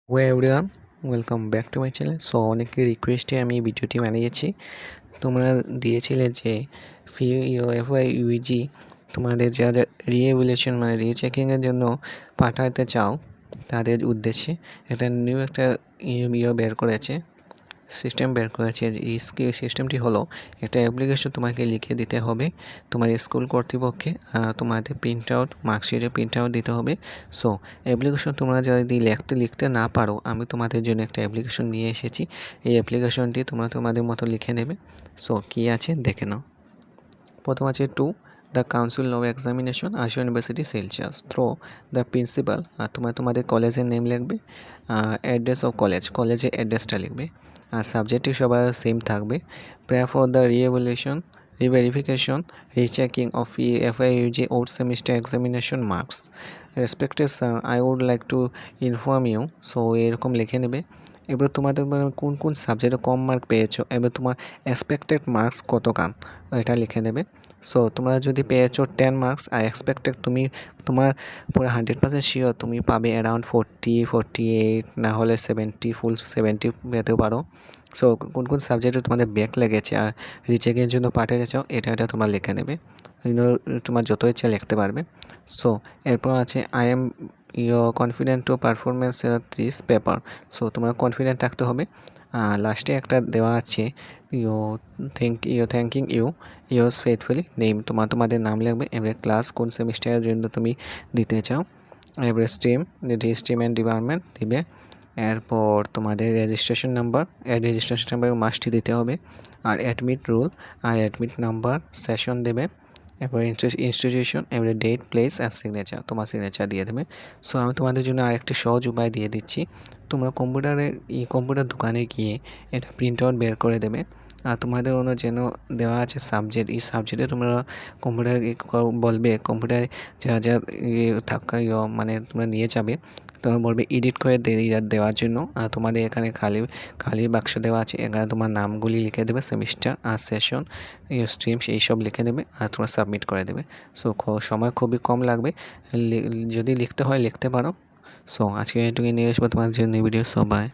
Hello everyone, welcome back to my channel. So অনেকের রিকোয়েস্টে আমি এই ভিডিওটি বানিয়েছি। তোমরা দিয়েছিলে যে FY UG তোমাদের যারা রিএভ্যালুয়েশন মানে রিচেকিংয়ের জন্য পাঠাতে চাও তাদের উদ্দেশ্যে একটা নিউ একটা বের করেছে সিস্টেম বের করেছে। এই সিস্টেমটি হলো একটা অ্যাপ্লিকেশন তোমাকে লিখে দিতে হবে তোমার স্কুল কর্তৃপক্ষে, তোমাদের প্রিন্ট আউট মার্কশিটে প্রিন্ট আউট দিতে হবে। সো অ্যাপ্লিকেশন তোমরা যদি লিখতে না পারো, আমি তোমাদের জন্য একটা অ্যাপ্লিকেশন নিয়ে এসেছি। এই অ্যাপ্লিকেশনটি তোমরা তোমাদের মতো লিখে নেবে। সো কী আছে দেখে নাও। প্রথম আছে to the council of examination Ashulia university Silchar through the principal, আর তোমাদের কলেজের নেম লিখবে, অ্যাড্রেস অফ কলেজের অ্যাড্রেসটা লিখবে, আর সাবজেক্টটি সবার সেম থাকবে। Prayer for the reverification rechecking of FYUG old semester examination marks respected sir, I would like to inform you. So এরকম লিখে নেবে। এবার তোমাদের কোন কোন সাবজেক্টে কম মার্ক পেয়েছো, এবার তোমার এক্সপেক্টেড মার্কস কতখান এটা লিখে নেবে। সো তোমরা যদি পেয়েছো 10 মার্কস আর এক্সপেক্টেড তুমি তোমার পুরো 100% শিওর তুমি পাবে অ্যারাউন্ড 48 না হলে 70, ফুল 70 পেতেও পারো। সো কোন কোন সাবজেক্টে তোমাদের ব্যাক লেগেছে আর রিচেকের জন্য পাঠিয়ে চাও এটা তোমরা লিখে নেবে। তোমার যত ইচ্ছা লিখতে পারবে। সো এরপর আছে I am confident to performance this paper. So তোমরা কনফিডেন্ট থাকতে হবে। লাস্টে একটা দেওয়া আছে thanking you yours faithfully name, তোমাদের নাম লিখবে। এবারে ক্লাস কোন সেমিস্টারের জন্য তুমি দিতে চাও, এবারে স্ট্রিম অ্যান্ড ডিপার্টমেন্ট দিবে। এরপর তোমাদের রেজিস্ট্রেশন নাম্বার মাস্টই দিতে হবে, আর অ্যাডমিট রুল আর অ্যাডমিট নাম্বার সেশন দেবে। এরপর ইনস্টিটিউশন, এবারে ডেট প্লেস আর সিগনেচার, তোমার সিগনেচার দিয়ে দেবে। সো আমি তোমাদের জন্য আরেকটি সহজ উপায় দিয়ে দিচ্ছি। তোমরা কম্পিউটার দোকানে গিয়ে এটা প্রিন্ট আউট বের করে দেবে। আর তোমাদের যেন দেওয়া আছে সাবজেক্ট, এই সাবজেক্টে তোমরা কম্পিউটার বলবে, কম্পিউটারে যা থাকা মানে তোমরা নিয়ে যাবে, তোমরা বলবে এডিট করে দেওয়ার জন্য। আর তোমাদের এখানে খালি বাক্স দেওয়া আছে, এখানে তোমার নামগুলি লিখে দেবে, সেমিস্টার আর সেশন স্ট্রিম এই সব লিখে দেবে আর তোমরা সাবমিট করে দেবে। সো সময় খুবই কম লাগবে, যদি লিখতে হয় লিখতে পারো। সো আজকে এটুকুই নিয়ে আসবো তোমাদের জন্য ভিডিও। So by.